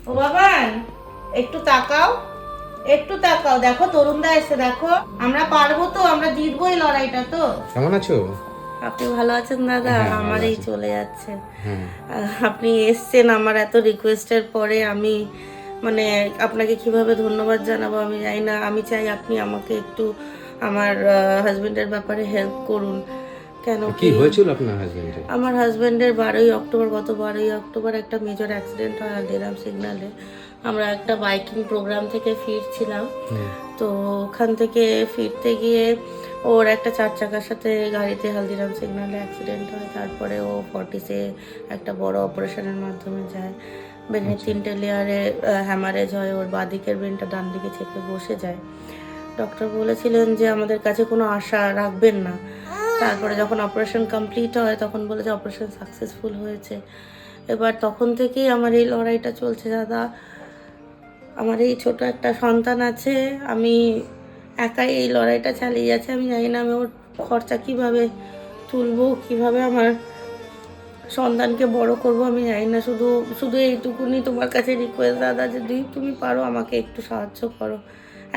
ও বাবান, একটু তাকাও, একটু তাকাও, দেখো তরুণদা এসে দেখো। আমরা পারবো তো, আমরা জিতবো এই লড়াইটা তো। কেমন আছো? আপনি ভালো আছেন দাদা? হ্যাঁ, ভালো আমার এই আছি। চলে যাচ্ছে। হ্যাঁ। আপনি এসছেন, আমার এত রিকোয়েস্টের পরে আমি মানে আপনাকে কিভাবে ধন্যবাদ জানাবো আমি জানি না। আমি চাই আপনি আমাকে একটু আমার হাজবেন্ডের ব্যাপারে হেল্প করুন। কেন কি কি হয়েছিল আপনার হাজবেন্ডের? আমার হাজবেন্ডের 12ই অক্টোবর, গত 12ই অক্টোবর একটা মেজর অ্যাক্সিডেন্ট হয় হালদিরাম সিগনালে। আমরা একটা বাইকিং প্রোগ্রাম থেকে ফিরছিলাম, তো ওখান থেকে ফিরতে গিয়ে ওর একটা 4 চাকার সাথে গাড়িতে হালদিরাম সিগনালে অ্যাক্সিডেন্ট হয়। তারপরে ও ফর্টিসে একটা বড় অপারেশনের মাধ্যমে যায়। ব্রেনের 3টে লেয়ারে হ্যামারেজ হয়, ওর বাঁদিকের ব্রেনটা ডান দিকে চেপে বসে যায়। ডক্টর বলেছিলেন যে আমাদের কাছে কোনো আশা রাখবেন না। তারপরে যখন অপারেশন কমপ্লিট হয় তখন বলেছে অপারেশন সাকসেসফুল হয়েছে। এবার তখন থেকেই আমার এই লড়াইটা চলছে দাদা। আমার এই ছোট একটা সন্তান আছে, আমি একাই এই লড়াইটা চালিয়ে যাচ্ছি। আমি জানি না আমি ওর খরচা কিভাবে তুলবো, কিভাবে আমার সন্তানকে বড় করব আমি জানি না। শুধু শুধু এইটুকুনি তোমার কাছে রিকোয়েস্ট দাদা, যদি তুমি পারো আমাকে একটু সাহায্য করো।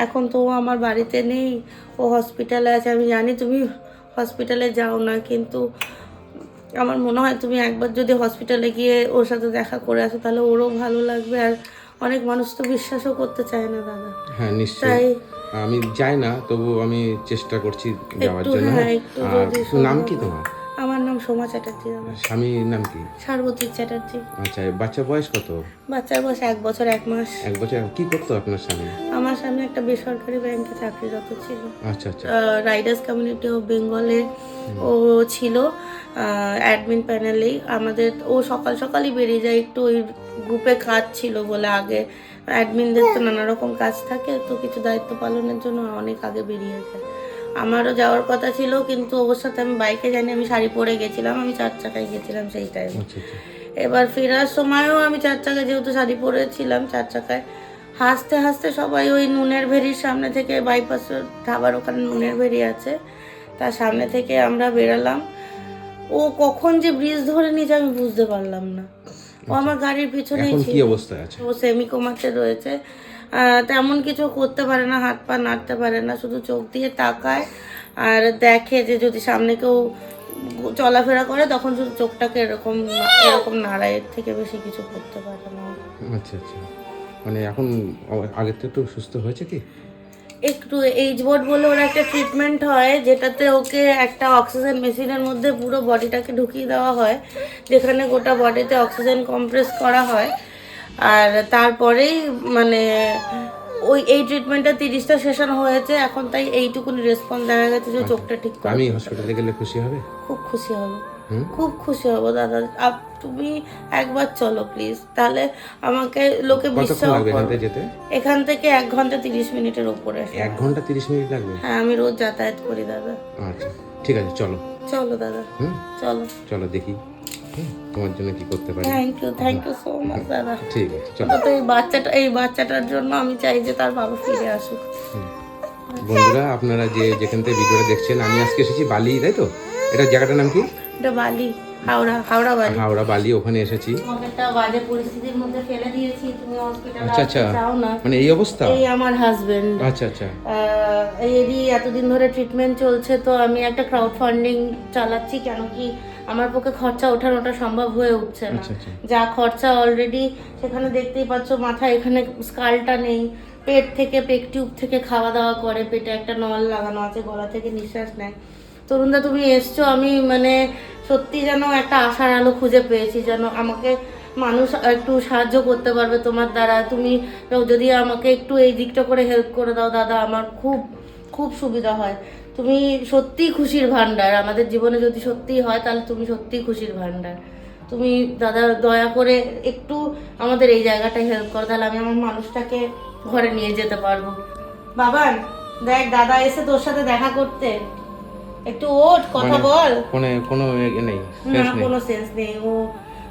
এখন তো ও আমার বাড়িতে নেই, ও হসপিটালে আছে। আমি জানি তুমি হসপিটালে যাও না, কিন্তু আমার মনে হয় তুমি একবার যদি হসপিটালে গিয়ে ওর সাথে দেখা করে আসো তাহলে ওরও ভালো লাগবে। আর অনেক মানুষ তো বিশ্বাসও করতে চায় না দাদা। হ্যাঁ, নিশ্চয়ই। তাই আমি যাই না, তবু আমি চেষ্টা করছি যাওয়ার একটু, জন্য। হ্যাঁ একটু আর যদি নাম সম্ভব কি হয়। তোমার? আমার নাম সোমা চ্যাটার্জি দাদা। স্বামীর নাম কি? সার্বত্রিক চ্যাটার্জি। আচ্ছা, বাচ্চা বয়স কত? বাচ্চার বয়স 1 বছর 1 মাস। 1 বছর। কি করতো আপনার স্বামী? আমার সামনে একটা বেসরকারি ব্যাংকে চাকরিরত ছিল। আচ্ছা, আচ্ছা। রাইডার্স কমিউনিটি অফ বেঙ্গলে ও ছিল অ্যাডমিন প্যানেলেই। আমাদের ও সকাল সকালই বেরিয়ে যায়, একটু ওই গ্রুপে কাজ ছিল বলে। আগে অ্যাডমিনদের তো নানা রকম কাজ থাকে, তো কিছু দায়িত্ব পালনের জন্য অনেক আগে বেরিয়ে যায়। আমারও যাওয়ার কথা ছিল, কিন্তু ওর সাথে আমি বাইকে যাইনি, আমি শাড়ি পরে গেছিলাম, আমি 4 চাকায় গেছিলাম সেই টাইমে। আচ্ছা, আচ্ছা। এবার ফেরার সময়ও আমি 4 চাকায়, যেহেতু শাড়ি পরেছিলাম 4 চাকায়, হাসতে হাসতে সবাই ওই নুনের ভেরির সামনে থেকে, বাইপাস ধাবার ওখানে নুনের ভেরি আছে, তার সামনে থেকে আমরা বেরালাম। ও কখন যে ব্রিজ ধরে নিয়েছে আমি বুঝতে পারলাম না। ও আমার গাড়ির পিছনেই এখন ছিল। কি অবস্থায় আছে? ও সেমি কোমাতে রয়েছে। তেমন কিছু করতে পারে না, হাত পা নাড়তে পারে না, শুধু চোখ দিয়ে তাকায় আর দেখে যে যদি সামনে কেউ চলাফেরা করে তখন শুধু চোখটাকে এরকম এরকম নাড়ায়, এর থেকে বেশি কিছু করতে পারে না। আচ্ছা, আচ্ছা। মানে এখন আগের থেকে একটু সুস্থ হয়েছে কি? একটু এইচ বোর্ড বলে ওর একটা ট্রিটমেন্ট হয়, যেটাতে ওকে একটা অক্সিজেন মেশিনের মধ্যে পুরো বডিটাকে ঢুকিয়ে দেওয়া হয়, যেখানে গোটা বডিতে অক্সিজেন কম্প্রেস করা হয়। আর তারপরেই মানে ওই এই ট্রিটমেন্টটা 30টা সেশন হয়েছে এখন, তাই এইটুকুনি রেসপন্স দেখা গেছে যে চোখটা ঠিক করে। আমি হসপিটালে গেলে খুশি হবে? খুব খুশি হব, হুম। খুব খুশি হব দাদা। তুমি একবার চলো প্লিজ, তাহলে আমাকে লোকে কতক্ষণ বিশ্বাস লাগবে এখান করবে। থেকে যেতে? এখান থেকে 1 ঘন্টা 30 মিনিটের উপরে। 1 ঘন্টা 30 মিনিট লাগবে? হ্যাঁ, আমি রোজ যাতায়াত করি দাদা। আচ্ছা, ঠিক আছে, চলো। চলো দাদা, হুম, চলো। চলো দেখি তোমার জন্য কি করতে পারি। থ্যাংক ইউ সো মাচ দাদা। ঠিক আছে, চলো। তো এই বাচ্চাটার জন্য আমি চাই যে তার বাবা ফিরে আসুক। বন্ধুরা, আপনারা যেখান থেকে ভিডিওটা দেখছেন, আমি আজকে এসেছি বালি, তাই তো? এটা জায়গাটার নাম কি? এটা বালি, হাওড়া বালি। হাওড়া বালি, ওখানে এসেছি। তোমাকে একটা বাজে পরিস্থিতির মধ্যে ফেলে দিয়েছি, তুমি হসপিটালে আচ্ছা, আসতে আচ্ছা। চাও না। মানে এই অবস্থা? এই আমার হাজবেন্ড। আচ্ছা, আচ্ছা। এরই এতদিন ধরে ট্রিটমেন্ট চলছে, তো আমি একটা ক্রাউড ফান্ডিং চালাচ্ছি, কেন কি আমার পক্ষে খরচা ওঠা সম্ভব হয়ে উঠছে না। আচ্ছা, আচ্ছা। যা খরচা অলরেডি সেখানে দেখতেই পাচ্ছ, মাথায় এখানে স্কালটা নেই, পেট থেকে পেক টিউব থেকে খাওয়া দাওয়া করে, পেটে একটা নল লাগানো আছে, গলা থেকে নিঃশ্বাস নেয়। তরুণদা তুমি এসছো, আমি মানে সত্যি যেন একটা আশার আলো খুঁজে পেয়েছি, যেন আমাকে মানুষ একটু সাহায্য করতে পারবে তোমার দ্বারা। তুমি যদি আমাকে একটু এই দিকটা করে হেল্প করে দাও দাদা, আমার খুব খুব সুবিধা হয়। তুমি সত্যিই খুশির ভান্ডার আমাদের জীবনে, যদি সত্যিই হয় তাহলে তুমি সত্যিই খুশির ভান্ডার। তুমি দাদা দয়া করে একটু আমাদের এই জায়গাটায় হেল্প করো, তাহলে আমি আমার মানুষটাকে ঘরে নিয়ে যেতে পারবো। বাবান দেখ, দাদা এসে তোর সাথে দেখা করতে, একটু ওঠ, কথা বল। কোনো নেই, না, কোনো সেন্স নেই ও।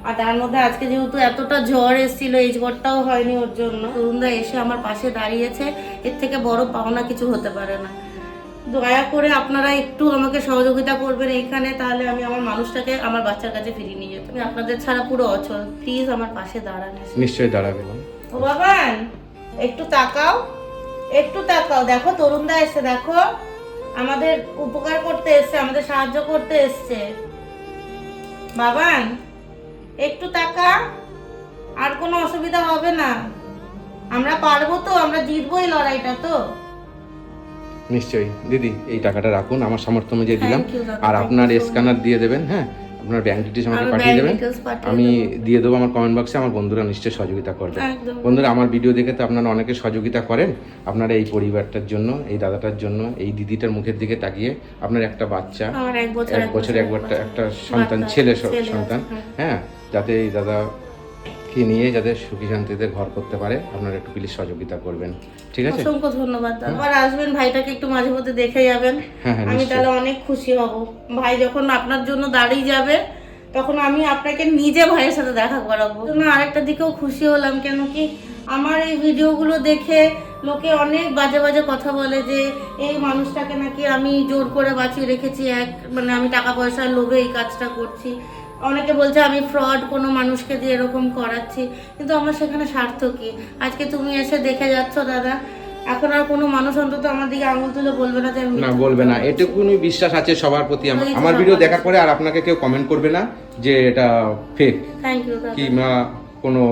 আর তার মধ্যে আজকে যেহেতু এতটা ঝড় এসেছিল, এই ঝড়টাও হয়নি ওর জন্য। তরুণদা এসে আমার পাশে দাঁড়িয়েছে, এর থেকে বড় পাওনা কিছু হতে পারে না। দয়া করে আপনারা একটু আমাকে সহযোগিতা করবেন এইখানে, তাহলে আমি আমার মানুষটাকে আমার বাচ্চার কাছে ফিরিয়ে নিয়ে যেতে। আমি আপনাদের ছাড়া পুরো অচল, প্লিজ আমার পাশে দাঁড়ান। নিশ্চয়ই দাঁড়াবে। ও বাবান, একটু তাকাও, একটু তাকাও। দেখো তরুণদা এসে, দেখো আমাদের উপকার করতে এসছে, আমাদের সাহায্য করতে এসছে। বাবান একটু তাকা, আর কোনো অসুবিধা হবে না, আমরা পারবো তো, আমরা জিতবো এই লড়াইটা তো। নিশ্চয়ই দিদি, এই টাকাটা রাখুন, আমার সামর্থ্য অনুযায়ী দিলাম। Thank you, দাদা, আর thank আপনার you so স্ক্যানার দিয়ে দেবেন, হ্যাঁ আপনার ব্যাংক ডিটেলস আমাকে আমি পাঠিয়ে bank দেবেন, details পাঠিয়ে আমি দেবো। দিয়ে দেবো আমার কমেন্ট বক্সে। আমার বন্ধুরা নিশ্চয়ই সহযোগিতা করবে। একদম। বন্ধুরা, আমার ভিডিও দেখে তো আপনারা অনেকে সহযোগিতা করেন। আপনারা এই পরিবারটার জন্য, এই দাদাটার জন্য, এই দিদিটার মুখের দিকে তাকিয়ে আপনার একটা বাচ্চা, আমার এক বছর একটা সন্তান, ছেলে সন্তান, হ্যাঁ, যাতে এই দাদাকে নিয়ে যাতে সুখী শান্তিতে ঘর করতে পারে, আপনারা একটু প্লিজ সহযোগিতা করবেন, ঠিক আছে? অসংখ্য ধন্যবাদ দাদা। আবার আসবেন, ভাইটাকে একটু মাঝে মধ্যে দেখে যাবেন। হ্যাঁ হ্যাঁ, আমি নিশ্চয়ই। তাহলে অনেক খুশি হব। ভাই যখন আপনার জন্য দাঁড়িয়ে যাবে তখন আমি আপনাকে নিজে ভাইয়ের সাথে দেখা করাবো। না, আরেকটা দিকেও খুশি হলাম, কেন কি আমার এই ভিডিওগুলো দেখে লোকে অনেক বাজে বাজে কথা বলে যে এই মানুষটাকে নাকি আমি জোর করে বাঁচিয়ে রেখেছি, মানে আমি টাকা পয়সার লোভে এই কাজটা করছি। অনেকে বলছে আমি ফ্রড কোনো মানুষকে দিয়ে এরকম করাচ্ছি, কিন্তু আমার সেখানে স্বার্থ কি? আজকে তুমি এসে দেখে যাচ্ছ দাদা, এখন আর কোনো মানুষ অন্তত আমার দিকে আঙুল তুলে বলবে না যে আমি না, বলবে না, এটুকুনি বিশ্বাস আছে সবার প্রতি। ওই যে আমার ভিডিও সবার দেখার পরে আর আপনাকে কেউ কমেন্ট করবে না যে এটা ফেক থ্যাংক ইউ দাদা। কিংবা কোনো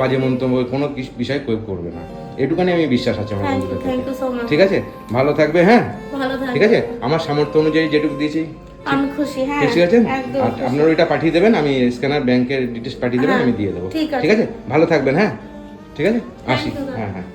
বাজে মন্তব্য কোনো বিষয় কেউ করবে না, এটুকুনি আমি বিশ্বাস আছে আমার থ্যাংক ইউ, বন্ধুদের থ্যাংক প্রতি। You so much. ঠিক আছে, ভালো থাকবে, হ্যাঁ ভালো থাকবেন। ঠিক আছে, আমার সামর্থ্য অনুযায়ী যেটুকু দিয়েছি। আমি খুশি, হ্যাঁ ঠিক আছে, একদম আর খুশি। আপনারা ওইটা পাঠিয়ে দেবেন, আমি স্ক্যানার ব্যাংকের ডিটেলস পাঠিয়ে দেবেন, হ্যাঁ, আমি দিয়ে দেবো। ঠিক আছে। ঠিক আছে, ভালো থাকবেন, হ্যাঁ ঠিক আছে, আসি, you, দাদা। হ্যাঁ হ্যাঁ।